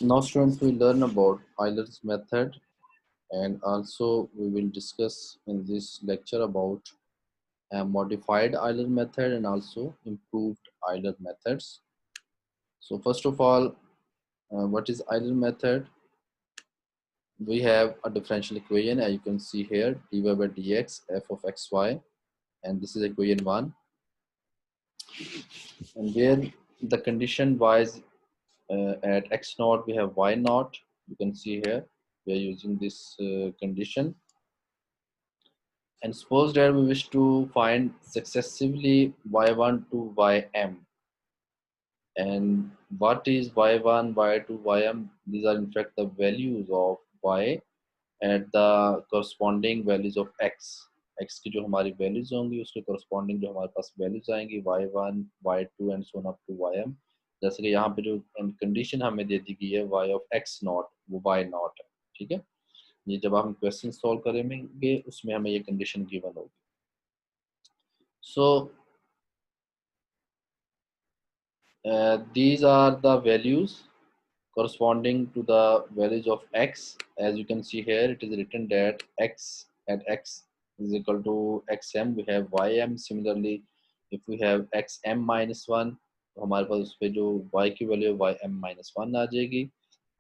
Now students, we learn about Euler's method, and also we will discuss in this lecture about a modified Euler method and also improved Euler methods. So first of all, what is Euler method? We have a differential equation, as you can see here, dy by dx f of xy, and this is equation 1, and where the condition y is at x naught, we have y naught. You can see here we are using this condition. And suppose that we wish to find successively y1 to ym. And what is y1, y2, ym? These are in fact the values of y at the corresponding values of x. x की जो हमारी values होंगी उसके corresponding जो हमारे पास values आएंगी y1, y2 and so on up to ym. जैसे कि यहाँ पे जो condition हमें दे दी गई है y of x naught, वो y naught है, ठीक है। ये जब हम क्वेश्चन सॉल्व करेंगे उसमें हमें ये कंडीशन गिवन होगी। So these are the values corresponding to the values of x. As you can see here, it is written that x at x is equal to xm. We have ym. Similarly, if we have xm minus 1, तो हमारे पास उस पे जो y की value है ym minus 1 आ जाएगी।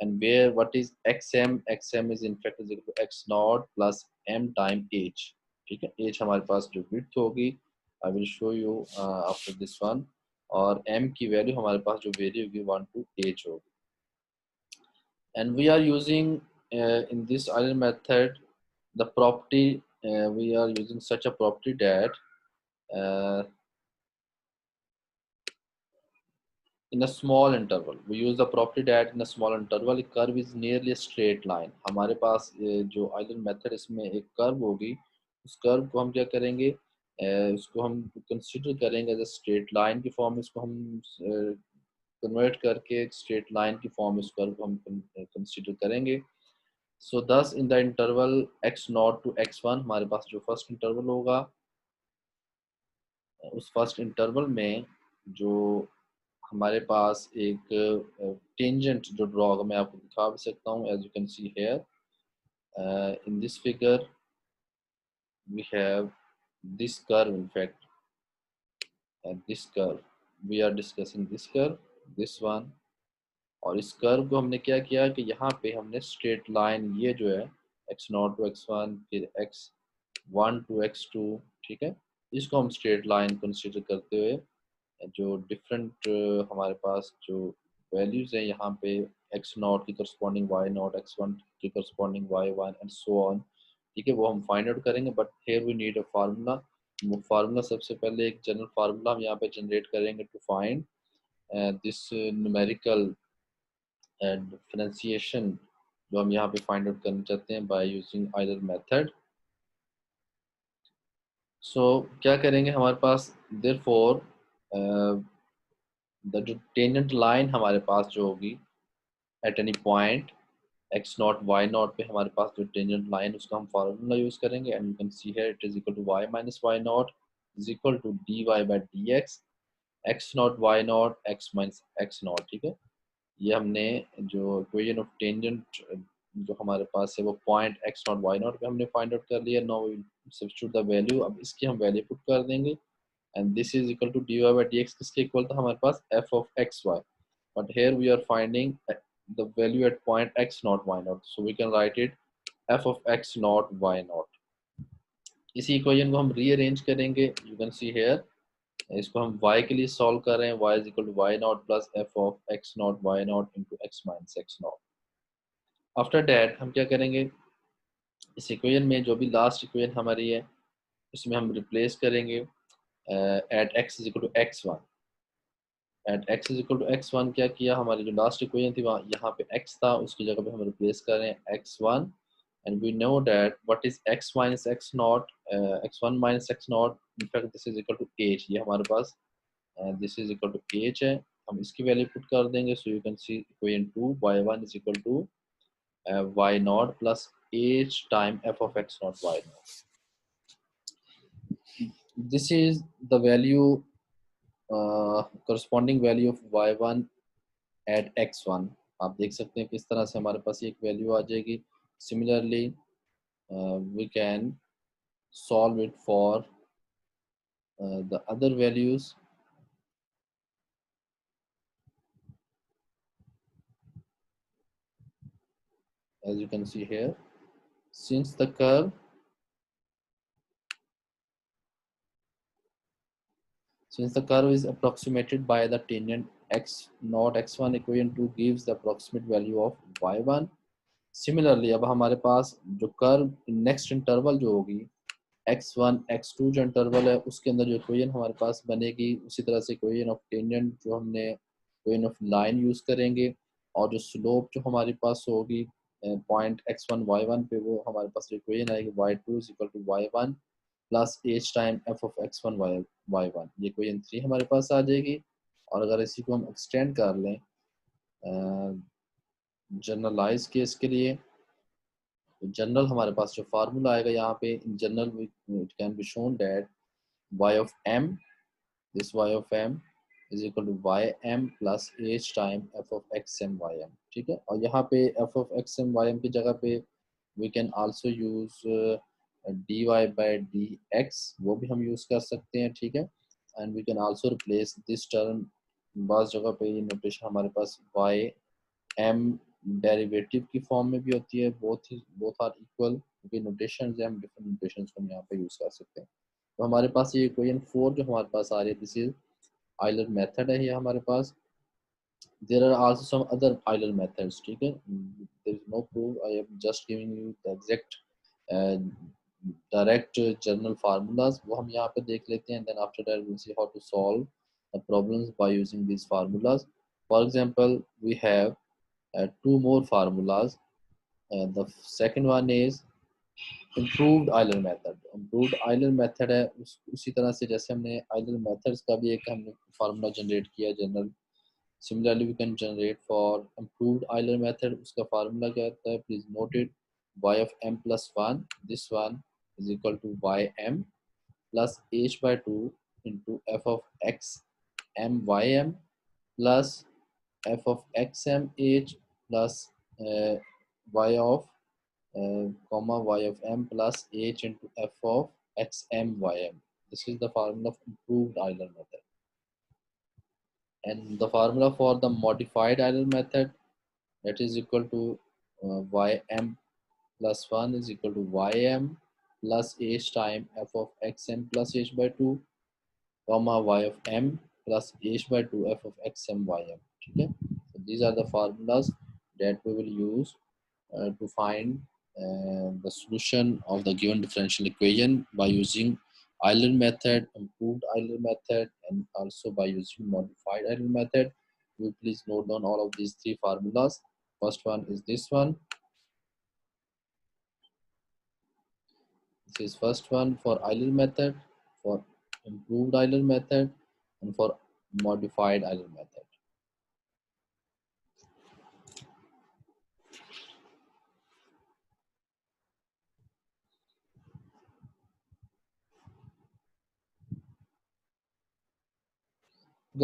And where what is xm? xm is in fact is equal to x naught plus m time h. ठीक है, h हमारे पास जो width होगी, I will show you after this one. और m की वैल्यू हमारे पास जो वेरी होगी 1 to h होगी। And we are using in this Euler method the property, we are using such a property that in a small interval, we use the property that in a small interval a curve is nearly a straight line. हमारे पास जो Euler method इसमें एक curve होगी, उस curve को हम क्या करेंगे, उसको हम कंसिडर करेंगे एज अ स्ट्रेट लाइन की फॉर्म, इसको हम कन्वर्ट करके स्ट्रेट लाइन की फॉर्म इस कर्व को हम कंसिडर करेंगे। So this in the interval x not to x1 हमारे पास जो फर्स्ट इंटरवल होगा, उस फर्स्ट इंटरवल में जो हमारे पास एक टेंजेंट जो ड्रॉ होगा, मैं आपको दिखा भी सकता हूँ। As you can see here in this figure we have this curve, in fact this curve we are discussing this curve, this one. और इस कर्व को हमने क्या किया कि यहाँ पे हमने स्ट्रेट लाइन, ये जो है x नॉट टू x1 फिर x1 टू x2, ठीक है, इसको हम स्ट्रेट लाइन कंसीडर करते हुए जो डिफरेंट हमारे पास जो वैल्यूज हैं यहाँ पे x नॉट की करस्पॉन्डिंग y नॉट, x1 की corresponding y1 and so on, ठीक है, वो हम फाइंड आउट करेंगे। But here we need a formula. वो फार्मूला सबसे पहले एक जनरल फार्मूला हम यहाँ पे जनरेट करेंगे to find this numerical differentiation जो हम यहाँ पे फाइंड आउट करना चाहते हैं by using Euler method. So क्या करेंगे, हमारे पास देयरफॉर द जो टेंजेंट लाइन हमारे पास जो होगी at any point x not y not पे, हमारे पास जो टेंजेंट लाइन उसका हम फार्मूला यूज करेंगे। And you can see here it is equal to y minus y not is equal to dy by dx x not y not x minus x not, ठीक है। ये हमने जो equation of tangent जो हमारे पास है वो point x not y not पे हमने फाइंड आउट कर लिया। Now we substitute the value, अब इसकी हम वैल्यू पुट कर देंगे। And this is equal to dy by dx, किसके इक्वल था हमारे पास f of xy, but here we are finding the value at point x not y not, so we can write it f of x not y not. इसी equation को हम rearrange करेंगे। You can see here इसको हम y के लिए solve कर रहे हैं, y is equal to y not plus f of x not y not into x minus x not. After that हम क्या करेंगे, इस इक्वेशन में जो भी लास्ट इक्वेशन हमारी है इसमें हम रिप्लेस करेंगे at x is equal to x1। At x is equal to x1 क्या किया, हमारी जो लास्ट इक्वेशन थी वहाँ यहाँ पे x था, उसकी जगह पे हम रिप्लेस कर रहे हैं x1। And we know that what is x minus x naught, x1 minus x naught, in fact this is equal to h, ये हमारे पास this is equal to h है। हम इसकी वैल्यू पुट कर देंगे। So you can see equation 2 y1 is equal to y naught plus h time f of x naught y naught. This is the value corresponding value of y1 at x1। आप देख सकते हैं किस तरह से हमारे पास एक वैल्यू आ जाएगी। Similarly we can solve it for the other values. As you can see here, since the curve is approximated by the tangent x naught x1, equation 2 gives the approximate value of y1. Similarly, अब हमारे पास जो curve next interval जो होगी x1 x2 जो interval है उसके अंदर जो इक्वेशन हमारे पास बनेगी, उसी तरह से इक्वेशन ऑफ टेंजेंट जो हमने इक्वेशन ऑफ लाइन यूज़ करेंगे, और जो स्लोप जो हमारे पास होगी पॉइंट x1 y1 पे, वो हमारे पास इक्वेशन आएगी y2 is equal to y1 plus h time f of x1 y1। ये इक्वेशन 3 हमारे पास आ जाएगी। और अगर इसी को हम एक्सटेंड कर लें जनरलाइज केस के लिए, तो जनरल हमारे पास जो फार्मूला आएगा यहाँ पे, in general it can be shown that y of m, this y of m is equal to ym plus h time f of xm ym। ठीक है, और यहाँ पे f of xm ym की जगह पे we can also use dy by dx, वो भी हम यूज कर सकते हैं। ठीक है, and we can also replace this term, बास जगह पे ये नोटेशन हमारे पास y m डेरिवेटिव की फॉर्म में भी होती है, बोथ आर इक्वल, क्योंकि नोटेशन है, हम डिफरेंट नोटेशन को हम यहाँ पे यूज कर सकते हैं। तो हमारे पास ये इक्वेशन 4 जो हमारे पास आ रही है, दिस इज आइलर मेथड है ये हमारे पास। There are also some other Euler methods. ठीक है, there is no proof, I am just giving you the exact direct general formulas, वो हम यहाँ पे देख लेते हैं। Then after that we will see how to solve the problems by using these formulas. For example, we have two more formulas. The second one is improved Euler method. Improved Euler method है उसी तरह से जैसे हमने Euler methods का भी एक हमने फार्मूला जनरेट किया general, similarly we can generate for improved Euler method. उसका फार्मूला क्या होता है, please note it, y of m plus 1, this one is equal to ym plus h by 2 into f of x m ym plus f of xm h plus y of comma y of m plus h into f of x m y m. This is the formula of improved Euler method. And the formula for the modified Euler method, that is equal to ym plus 1 is equal to ym plus h time f of xm plus h by 2 comma y of m plus h by 2 f of xm ym. Okay? So these are the formulas that we will use to find the solution of the given differential equation by using Euler method, improved Euler method, and also by using modified Euler method. You please note down all of these three formulas. First one is this one. This is first one for Euler method, for improved Euler method, and for modified Euler method.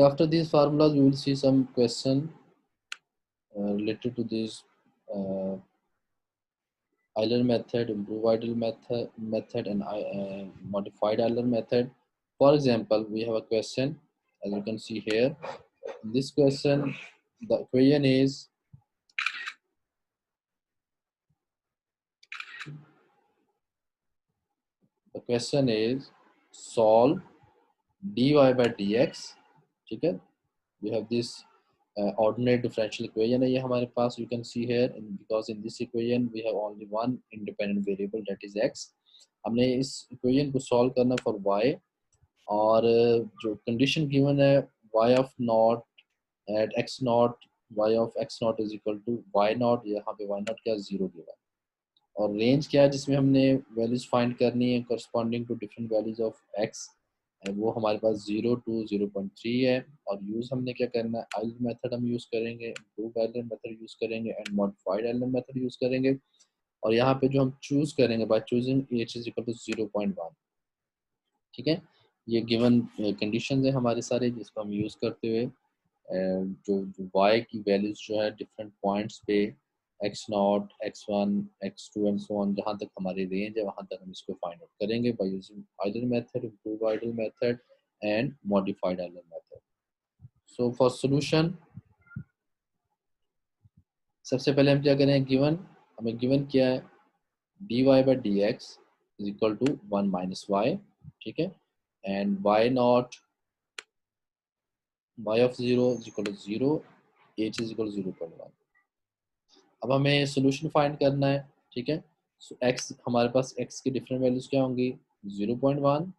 After these formulas, we will see some question related to these Euler method, improved Euler method, and modified Euler method. For example, we have a question, as you can see here. In this question, the equation is solve dy by dx. ठीक है, we have this ordinary differential equation है ये हमारे पास, you can see here, and because in this equation we have only one independent variable, that is x. हमने इस equation को solve करना for y, और जो condition given है y of naught at x naught, y of x naught is equal to y naught, यहाँ पे y naught क्या 0 गिवन, और रेंज क्या है जिसमें हमने वैल्यूज फाइंड करनी है corresponding to different values of x, वो हमारे पास 0 to 0.3 है। और यूज़ हमने क्या करना है, आइलर मेथड हम यूज़ करेंगे, इम्प्रूव्ड आइलर मेथड यूज़ करेंगे, and modified Euler method use करेंगे। और यहाँ पे जो हम चूज़ करेंगे by choosing h is equal to 0.1। ठीक है, ये गिवन कंडीशन है हमारे सारे, जिसको हम यूज़ करते हुए जो y की वैल्यूज जो है डिफरेंट पॉइंट्स पे x0, x1, x2 and so on, जहाँ तक हमारी रेंज है वहाँ तक हम इसको फाइंड आउट करेंगे by using Euler method, improve Euler method and modified Euler method. So for solution सबसे पहले हम क्या करें, गिवन हमें गिवन क्या है, dy by dx is equal to 1 minus y, ठीक है, and y naught y of 0 is equal to 0, h is equal to 0.1। अब हमें सोल्यूशन फाइंड करना है, ठीक है। सो x हमारे पास x की डिफरेंट वैल्यूज क्या होंगी, 0.1,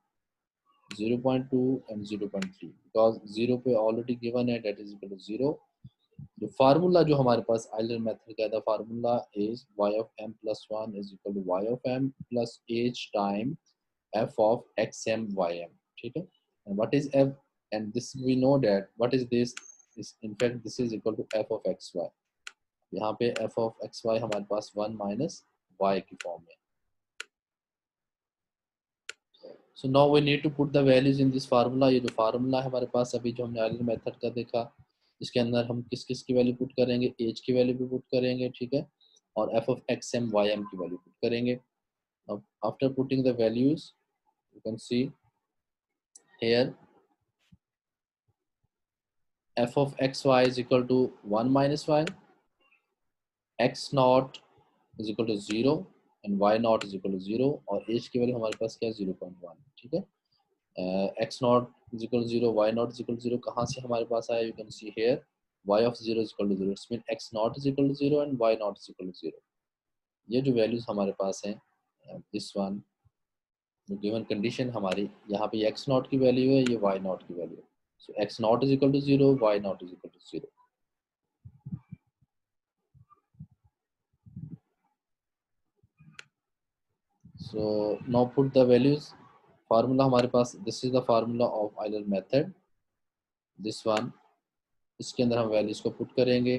0.2 एंड 0.3, बिकॉज 0 पे ऑलरेडी गिवन है, डेट इज इक्वल टू 0। जो फार्मूला जो हमारे पास आइलर मेथड का था, formula is y of m plus 1 is equal to y of m plus h time f of xm ym, ठीक है। and what is f, and this we know that what is this is in fact this is equal to f of xy। यहाँ पे f of xy हमारे पास 1 minus y की form में। So now we need to put the values in this formula. ये जो formula है हमारे पास अभी जो हमने आइलर मेथड का देखा, इसके अंदर हम किस किस की वैल्यू पुट करेंगे, एज की वैल्यू भी पुट करेंगे, ठीक है, और f of x m y m की वैल्यू पुट करेंगे। अब after putting the values you can see here f of x y is equal to 1 minus y, x not is equal to 0 and y not is equal to 0, और as की value हमारे पास क्या है 0.1, ठीक है। X not is equal to 0, y not is equal to 0 कहाँ से हमारे पास आया, you can see here y of 0 is equal to 0, it's mean x not is equal to 0 and y not is equal to 0। ये जो values हमारे पास हैं, दिस वन जो गिवन कंडीशन हमारी, यहाँ पे x नॉट की वैल्यू है, ये y नॉट की वैल्यू है। So x not is equal to 0, y not is equal to 0। So now put the values, formula हमारे पास, this is the formula of Euler method, this one, इसके अंदर हम वैल्यूज को पुट करेंगे।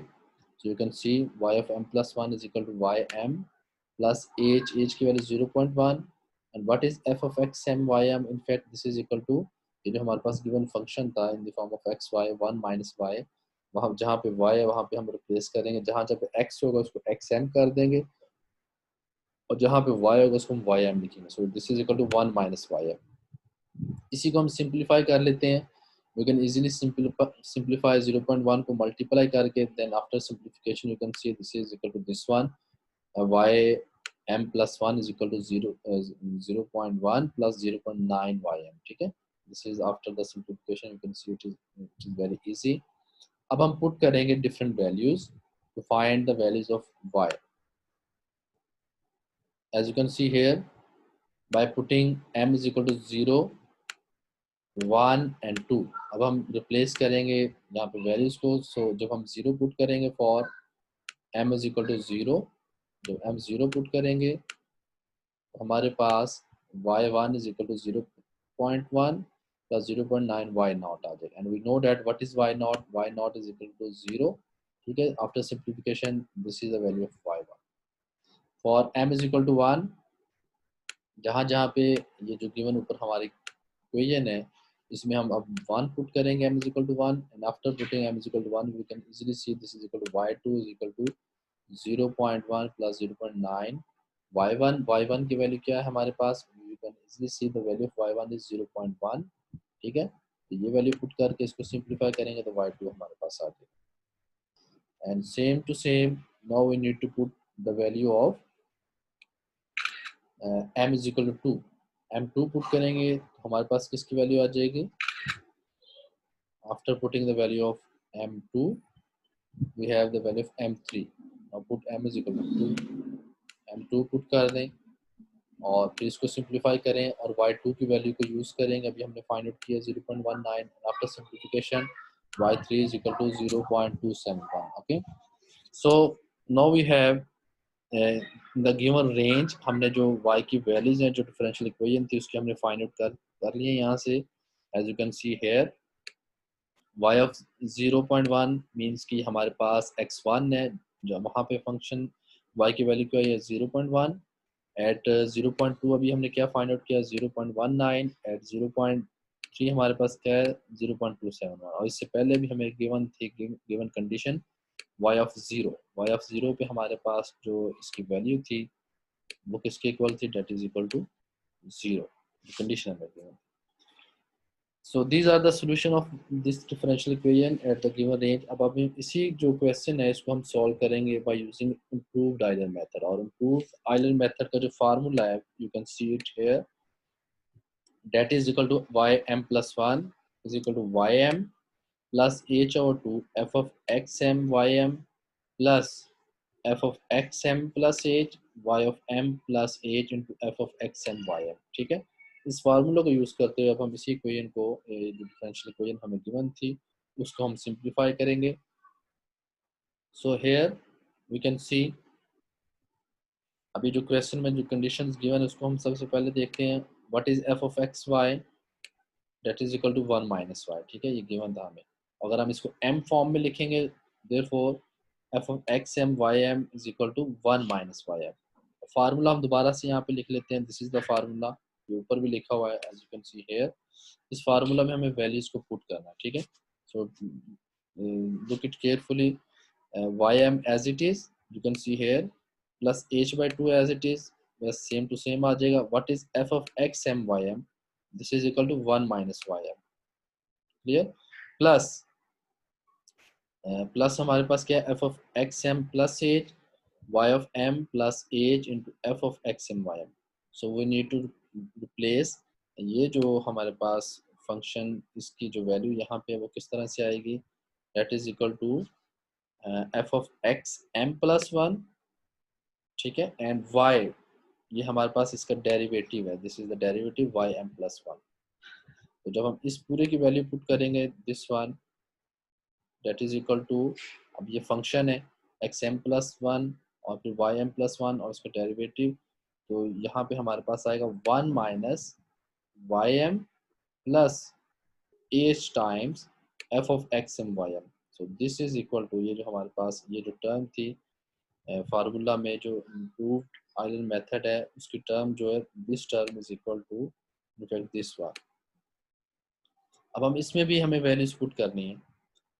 So you can see y of m plus 1 is equal to ym plus h की value 0.1 and what is f of x m y m, in fact this is equal to, ये जो हमारे पास given function था in the form of x y 1 minus y, वहाँ जहाँ पे y है वहाँ पे हम रिप्लेस करेंगे, जहाँ जहाँ पे x होगा उसको x m कर देंगे और जहाँ पे y होगा उसको हम y m लिखेंगे। So this is equal to 1 minus y m। इसी को हम सिंप्लीफाई कर लेते हैं, we can easily simplify 0.1 को मल्टीप्लाई करके, then after simplification you can see this is equal to this one, y m plus 1 is equal to 0.1 plus 0.9 ym, ठीक है। this is after the simplification, you can see it is very easy। अब हम put करेंगे different values to find the values of y। as you can see here, by putting m is equal to 0, 1 and 2, अब हम replace करेंगे यहाँ पे values को। सो जब हम 0 पुट करेंगे for m is equal to 0, जब m 0 पुट करेंगे तो हमारे पास y1 is equal to 0.1 plus 0.9 y naught आ जाएगा, and we know that what is y not is equal to 0, ठीक है। After simplification this is the value of y1 for m is equal to 1, जहाँ जहाँ पे ये जो given ऊपर हमारी इक्वेशन है इसमें हम अब 1 पुट करेंगे, m is equal to 1 and after putting m is equal to 1 we can easily see this is equal to y2 is equal to 0.1 plus 0.9 y1 की वैल्यू क्या है हमारे पास, we can easily see the value of y1 is 0.1, ठीक है। तो ये value put करके इसको सिंप्लीफाई करेंगे तो y2 हमारे पास आ जाएगा। And same to same now we need to put the value of m is equal to 2, m2 put करेंगे तो हमारे पास किसकी वैल्यू आ जाएगी, after putting the value of m2 we have the value of m3। now put m is equal to 2, m2 put कर दें और फिर इसको सिंप्लीफाई करें और y2 की वैल्यू को यूज करेंगे, अभी हमने फाइंड आउट किया 0.19, after simplification y3 is equal to 0.271। okay, so now we have the given range, हमने जो y की वैल्यूज हैं जो डिफरेंशियल इक्वेशन थी उसकी हमने फाइंड आउट कर लिए यहाँ से। As you can see here y of 0.1 means कि हमारे पास x1 है, जो वहाँ पे फंक्शन y की वैल्यू क्या है 0.1, एट 0.2 अभी हमने क्या फाइंड आउट किया 0.19, एट 0.9 3 हमारे पास क्या है 0.271, और इससे पहले भी हमें गिवन थी given condition y of 0, y of 0 पे हमारे पास जो इसकी वैल्यू थी वो किसके इक्वल थी, that is equal to 0, condition हमें given. So these are the solution of this differential equation at the given range। अब हम इसी जो क्वेश्चन है इसको हम सॉल्व करेंगे by using improved Euler method, और improved Euler method का जो फार्मूला है you can see it here, that is equal to ym plus 1 is equal to ym plus h over 2 f of xm ym plus f of xm plus h y of m plus h into f of xm ym। ठीक है, इस formula को use करते हुए अब हम इसी equation को, जो डिफरेंशियल इक्वेशन हमें गिवन थी उसको हम सिंप्लीफाई करेंगे। So here we can see, अभी जो क्वेश्चन में जो कंडीशंस गिवन है उसको हम सबसे पहले देखते हैं। What is f of x y, that is equal to 1 minus y. ठीक है, ये गिवन था हमें। अगर हम इसको m फॉर्म में लिखेंगे, therefore f of x m y m is equal to 1 minus y m. Formula हम दोबारा से यहाँ पे लिख लेते हैं, दिस इज द फार्मूला, ये ऊपर भी लिखा हुआ है as you can see here. इस फार्मूला में हमें वैल्यूज को पुट करना है। ठीक है, so look it carefully, y m as it is you can see here plus h by 2 as it is, बस सेम टू सेम आ जाएगा। What is f of x m y m, this is equal to 1 minus y m. Clear, plus plus हमारे पास क्या है, F of x m plus h y of m plus h into f of x m y m. So we need to replace ये जो हमारे पास function, इसकी जो value यहाँ पे है वो किस तरह से आएगी, that is equal to f of x m plus 1। ठीक है, एंड वाई, ये हमारे पास इसका डेरिवेटिव है, this is the derivative y m plus 1। तो जब हम इस पूरे की वैल्यू पुट करेंगे, this one that is equal to, अब ये फंक्शन है एक्स एम प्लस 1 और फिर वाई एम प्लस 1 और इसका डेरिवेटिव, तो यहाँ पे हमारे पास आएगा 1 minus y m plus h times f of x m y m. So this is equal to, ये जो हमारे पास ये जो टर्म थी फार्मूला में, जो इम्प्रूव्ड आइलर मेथड है उसकी टर्म जो है, this term is equal to this one. अब हम इसमें भी हमें वैल्यूज पुट करनी है,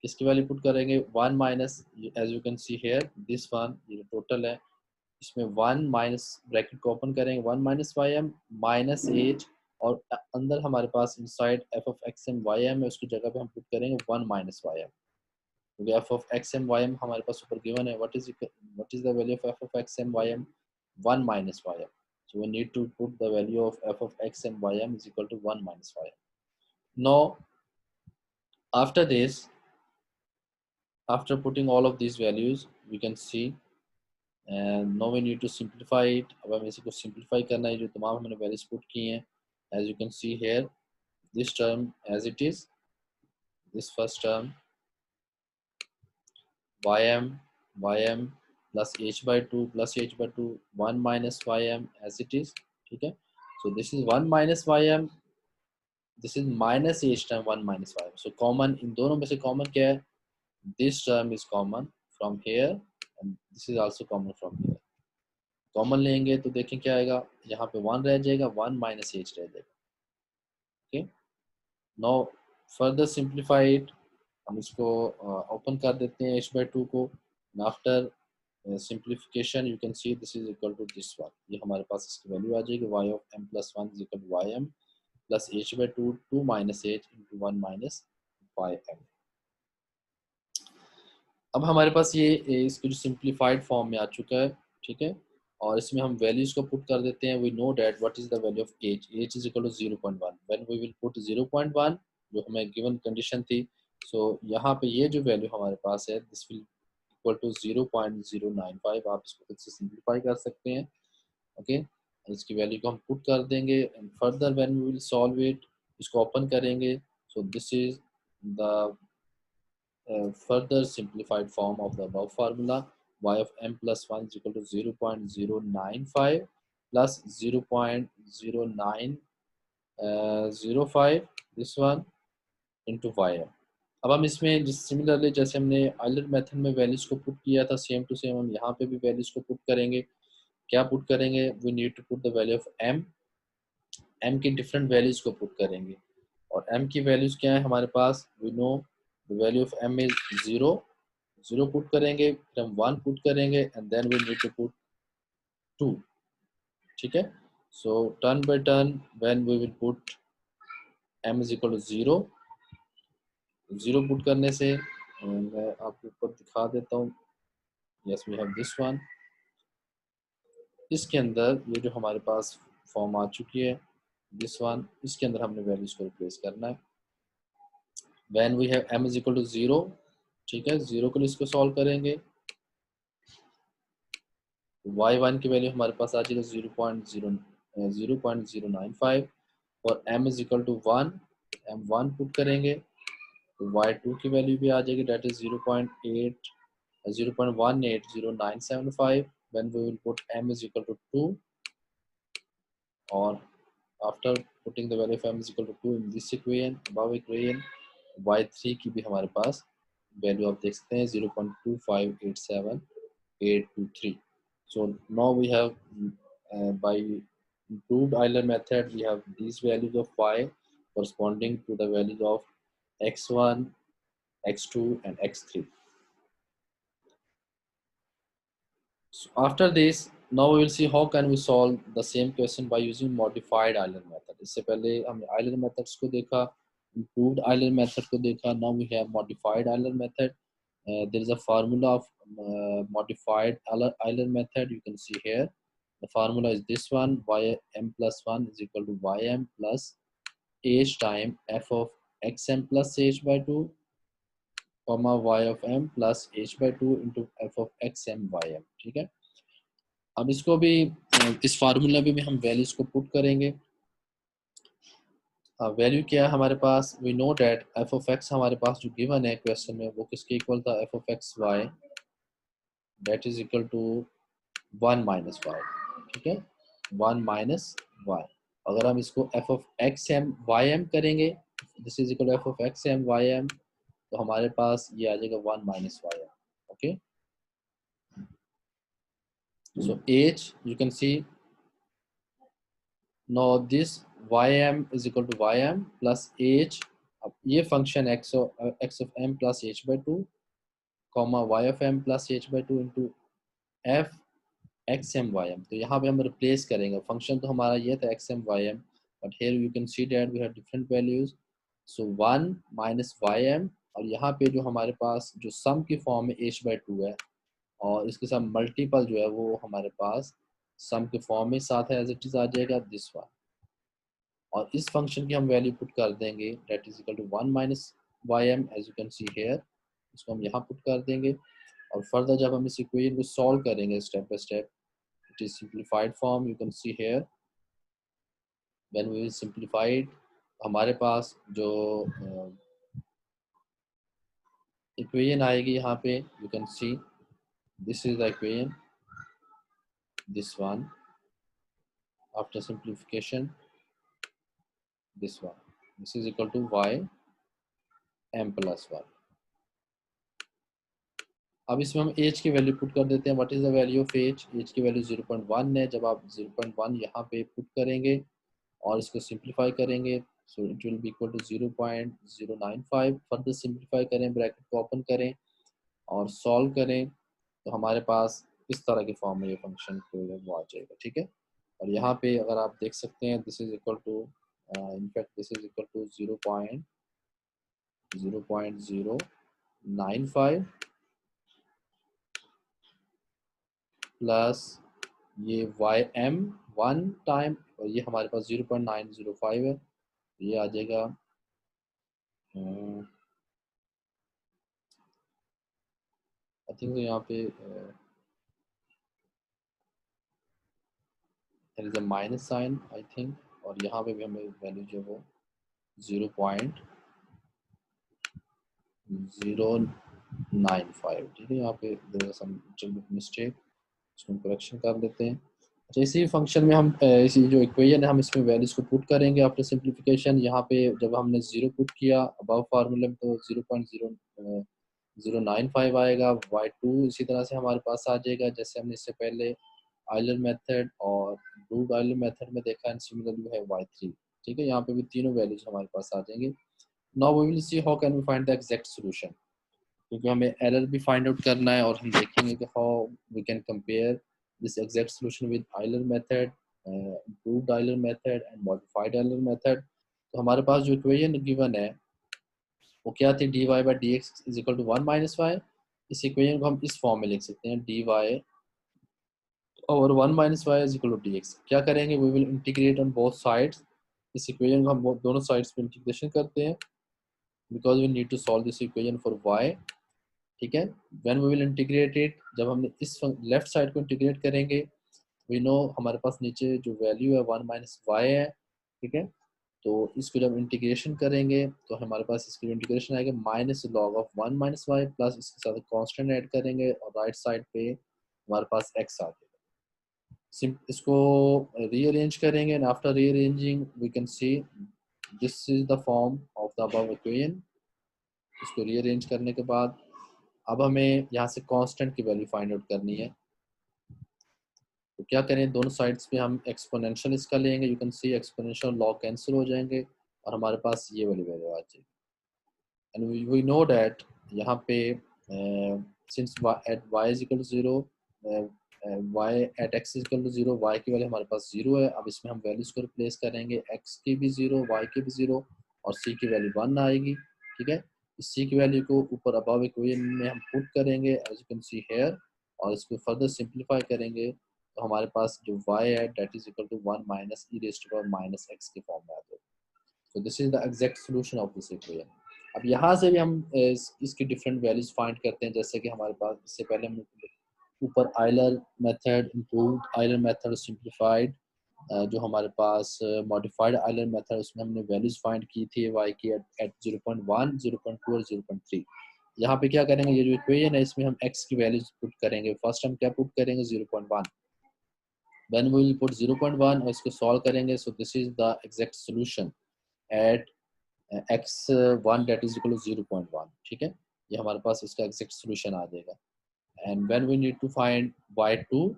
इसकी वैल्यू पुट करेंगे 1 minus, as you can see here this one, ये टोटल है, इसमें 1 माइनस ब्रैकेट को ओपन करेंगे 1 minus y m minus h, और अंदर हमारे पास inside f of x m y m है, उसकी जगह पे हम पुट करेंगे 1 माइनस वाई एम, क्योंकि f of x m y m हमारे पास ऊपर गिवन है। What is the value of f of x m y m, 1 minus ym, so we need to put the value of f of x and ym is equal to 1 minus ym. Now after this, after putting all of these values, we can see, and now we need to simplify it। अब हमें इसी को simplify करना है, जो तमाम हमने values put की हैं, as you can see here this term as it is, this first term ym plus h by 2 plus h by 2 1 minus ym as it is। ठीक है, so this is 1 minus ym, this is minus h time 1 minus y. So common इन दोनों में से common क्या है, this term is common from here and this is also common from here. Common लेंगे तो देखें क्या आएगा, यहाँ पे 1 रह जाएगा, 1 माइनस एच रह जाएगा। Okay, now further simplify it, हम इसको ओपन कर देते हैं h by 2 को। After simplification you can see this is equal to this one, ये हमारे पास इसकी वैल्यू आ जाएगी, y of m plus 1 is equal to y m plus h by 2 2 minus h into 1 minus ym। अब हमारे पास ये इसकी जो सिंप्लीफाइड फॉर्म में आ चुका है। ठीक है, और इसमें हम वैल्यूज को पुट कर देते हैं। We know that what is the value of h is equal to 0.1, when we will put 0.1 जो हमें गिवन कंडीशन थी। सो यहाँ पे ये जो वैल्यू हमारे पास है, दिस विल इक्वल टू 0.095। आप इसको खुद से सिंप्लीफाई कर सकते हैं। ओके, इसकी वैल्यू को हम पुट कर देंगे and further when we will solve it, इसको ओपन करेंगे। So this is the further simplified form of the above formula, y of m plus 1 is equal to 0.095 plus 0.0905 this one into ym। अब हम इसमें जिस similarly जैसे हमने Euler method में values को पुट किया था, सेम टू सेम हम यहाँ पे भी वैल्यूज को पुट करेंगे। क्या पुट करेंगे, we need to put the value of m, m की डिफरेंट वैल्यूज को पुट करेंगे, और m की वैल्यूज क्या है हमारे पास, we know the value of m is 0, 0 put करेंगे, फिर हम 1 पुट करेंगे and then we need to put 2, ठीक है। सो turn by turn when we will put m is equal to 0, 0 put करने से मैं आपको ऊपर दिखा देता हूँ, yes we have this one, इसके अंदर ये जो हमारे पास फॉर्म आ चुकी है दिस वन, इसके अंदर हमने वैल्यूज को रिप्लेस करना है। When we have m is equal to 0, ठीक है, 0 के लिए इसको सॉल्व करेंगे, y1 की वैल्यू हमारे पास आ जाएगा 0.095 और m is equal to 1, m1 put करेंगे तो y2 की वैल्यू भी आ जाएगी, that is 0.18097 when we will put m is equal to 2 और after putting the value of m is equal to 2 in this equation, above equation, y3 की भी हमारे पास वैल्यू आप देख सकते हैं 0.2587823. So now we have by improved Euler method we have these values of y corresponding to the values of x1, x2 and x3. So after this, now we will see how can we solve the same question by using modified Euler method. इससे पहले हमने Euler methods को देखा, improved Euler method को देखा. Now we have modified Euler method. There is a formula of modified Euler method. You can see here. The formula is this one: ym plus 1 is equal to ym plus h time f of xm plus h by 2, comma y of m plus h by 2 into f of xm ym. ठीक है, अब इसको भी इस formula में भी हम values को पुट करेंगे। वैल्यू क्या है हमारे पास, we know that f of x हमारे पास जो गिवन है क्वेश्चन में वो किसके इक्वल था, f of x y that is equal to 1 minus y, ठीक है, 1 माइनस वाई। अगर हम इसको f of x m y m करेंगे, this is equal to f of x m y m, तो हमारे पास ये आ जाएगा 1 minus y m, okay. So h you can see no this ym is equal to ym plus h, अब ये function x of m plus h by 2 comma y of m plus h by 2 into f x m y m, तो यहाँ पे हम replace करेंगे, function तो हमारा ये था x m y m, but here you can see that we have different values, so 1 minus y m, और यहाँ पे जो हमारे पास जो सम की फॉर्म में h by 2 है और इसके साथ मल्टीपल जो है वो हमारे पास सम के फॉर्म में साथ है, एज इट इज आ जाएगा दिस वन, और इस फंक्शन की हम वैल्यू पुट कर देंगे that is equal to 1 minus y m, as you can see here, इसको हम यहाँ पुट कर देंगे। और फर्दर जब हम इस इक्वेशन को सॉल्व करेंगे step by step, it is simplified form, you can see here when we will simplified, हमारे पास जो इक्वेशन आएगी यहाँ पे, you can see this is the equation, this one after simplification, this one, this is equal to y m plus 1। अब इसमें हम as की वैल्यू पुट कर देते हैं, what is the value of h, h की वैल्यू 0.1 है, जब आप 0.1 यहाँ पे पुट करेंगे और इसको सिंप्लीफाई करेंगे, so it will be equal to 0.095, further simplify करें, ब्रैकेट को ओपन करें और सॉल्व करें, तो हमारे पास इस तरह के फॉर्म में ये फंक्शन वो आ जाएगा, ठीक है। और यहाँ पे अगर आप देख सकते हैं this is equal to in fact this is equal to 0.095 plus ये वाई एम 1 टाइम और ये हमारे पास 0.905 है, ये आ जाएगा आई थिंक यहाँ पे there is a minus sign I think, और यहाँ पे भी हमें वैल्यू जो वो 0.095, ठीक है, यहाँ पे देयर इज सम मिस्टेक, इसको हम करेक्शन कर लेते हैं। अच्छा, इसी फंक्शन में हम इसी जो इक्वेशन है हम इसमें वैल्यूज को पुट करेंगे आफ्टर सिंप्लीफिकेशन, यहाँ पे जब हमने 0 पुट किया अबव फार्मूले में तो 0.095 आएगा, y2 इसी तरह से हमारे पास आ जाएगा जैसे हमने इससे पहले आइलर मेथड और रूट आइलर मेथड में देखा, एंड सिमिलरली है y3। ठीक है, यहाँ पे भी तीनों वैल्यूज हमारे पास आ जाएंगे। Now we will see how can we find the exact solution, क्योंकि हमें एरर भी फाइंड आउट करना है, और हम देखेंगे कि how we can compare this exact solution with Euler method, improved Euler method and modified Euler method. तो हमारे पास जो इक्वेशन गिवन है वो क्या थी, dy by d x is equal to one minus y. इस इक्वेशन को हम इस फॉर्म में लिख सकते हैं, dy और one minus y is equal to d x. क्या करेंगे, we will integrate on both sides. इस इक्वेशन को हम दोनों साइड्स पे इंटीग्रेशन करते हैं, because we need to solve this equation for y। ठीक है, when we will integrate it, जब हमने इस लेफ्ट साइड को इंटीग्रेट करेंगे, वी नो हमारे पास नीचे जो वैल्यू है वन माइनस वाई है। ठीक है, तो इसको जब इंटीग्रेशन करेंगे तो हमारे पास इसकी इंटीग्रेशन आएगा minus log of one minus y, plus इसके साथ कांस्टेंट ऐड करेंगे और राइट साइड पे हमारे पास x आ जाएगा। इसको रीअरेंज करेंगे, and after rearranging we can see this is the form of the above equation. इसको रीअरेंज करने के बाद अब हमें यहाँ से कांस्टेंट की वैल्यू फाइंड आउट करनी है। तो क्या करें, दोनों साइड्स पे हम एक्सपोनेंशियल इसका लेंगे, you can C exponential log cancel हो जाएंगे और हमारे पास ये वाली वैल्यू आ जाएगी। एंड वी नो दैट यहाँ पे since at y is equal to zero, y at x is equal to zero, y की वैल्यू हमारे पास जीरो है। अब इसमें हम वैल्यूज को रिप्लेस करेंगे, एक्स की भी जीरो, वाई की भी जीरो, और सी की वैल्यू वन आएगी। ठीक है, इस सी की वैल्यू को ऊपर अबव इक्वेशन में हम पुट करेंगे as you can see here, और इसको फर्दर सिंप्लीफाई करेंगे तो हमारे पास जो y है that is equal to one minus e raised to power minus x के फॉर्म में आ जाएगा। So this is the exact solution of this equation. अब यहाँ से भी हम इसकी डिफरेंट वैल्यूज फाइंड करते हैं, जैसे कि हमारे पास इससे पहले हम ऊपर Euler method, improved Euler method, simplified, जो हमारे पास मॉडिफाइड आइलर मेथड, उसमें हमने वैल्यूज फाइंड की थी y की एट 0.1, 0.2 और 0.3। यहाँ पे क्या करेंगे, ये जो इक्वेशन है इसमें हम x की वैल्यूज पुट करेंगे। फर्स्ट हम क्या पुट करेंगे, 0.1। when we will put 0.1 और इसको सॉल्व करेंगे, so this is the exact solution at x1 that is equal to 0.1। ठीक है, ये हमारे पास इसका एग्जैक्ट सॉल्यूशन आ जाएगा। And when we need to find y2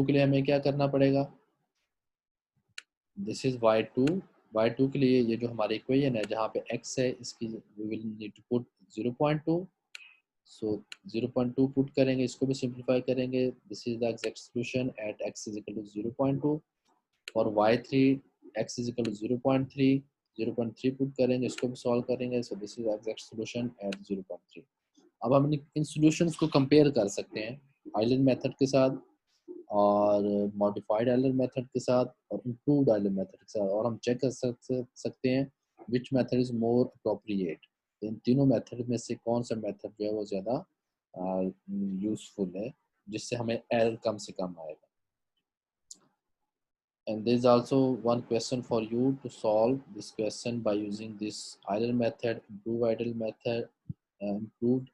के लिए हमें क्या करना पड़ेगा, दिस इज y2 के लिए ये जो हमारी इक्वेशन है जहाँ पे x है, इसकी we will need to put 0.2। So 0.2 put करेंगे, इसको भी सिंप्लीफाई करेंगे, this is the exact solution at x is equal to 0.2। और y3 x is equal to 0.3, 0.3 put करेंगे, इसको भी सॉल्व करेंगे, so this is exact solution at 0.3। अब हम इन सॉल्यूशंस को कंपेयर कर सकते हैं आइलर मेथड के साथ, और मॉडिफाइड आइलर मेथड के साथ, और इम्प्रूव्ड आइलर मेथड के साथ, और हम चेक कर सकते हैं which method is more appropriate. इन तीनों मेथड में से कौन सा मेथड जो है वो ज़्यादा यूजफुल है, जिससे हमें एरर कम से कम आएगा। And there is also one question for you to solve this question by using this Euler method, improved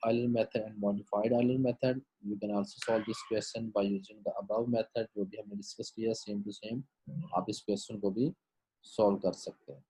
Euler method and modified Euler method. You can also solve this question by using the above method जो भी हमने discuss किया same to same, आप इस question को भी solve कर सकते हैं।